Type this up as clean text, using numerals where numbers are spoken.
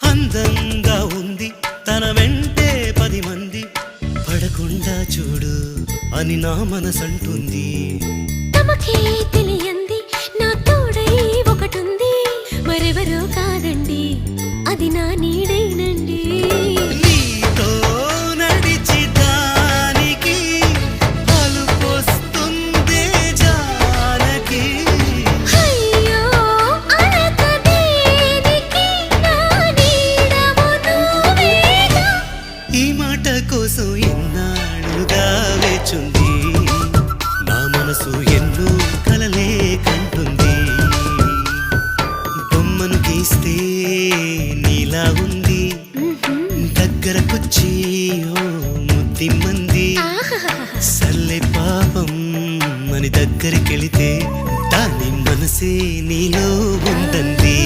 అందంగా ఉంది తన వెంటే 10 మంది పడకుండా చూడు అని నా మనసంటుంది. తమకే తెలియంది నా తోడై ఒకటుంది, మరెవరో కాదండి అది నా నీడైనండి. నీతో నడిచి దానికి అలుపొస్తుందే జానకి. అయ్యో అనక దేనికి నా నీడవు నువ్వేగా. ఈ మాట కోసం ఎన్నాళ్ళుగా వేచుంది నా మనసు, ఎన్నో కలలే కంటుంది. బొమ్మను గీస్తే నీలా ఉంది, దగ్గరకొచ్చి ఓ ముద్దిమ్మంది. సల్లే పాపం అని దగ్గరికెళితే దాని మనసే నీలో ఉందంది.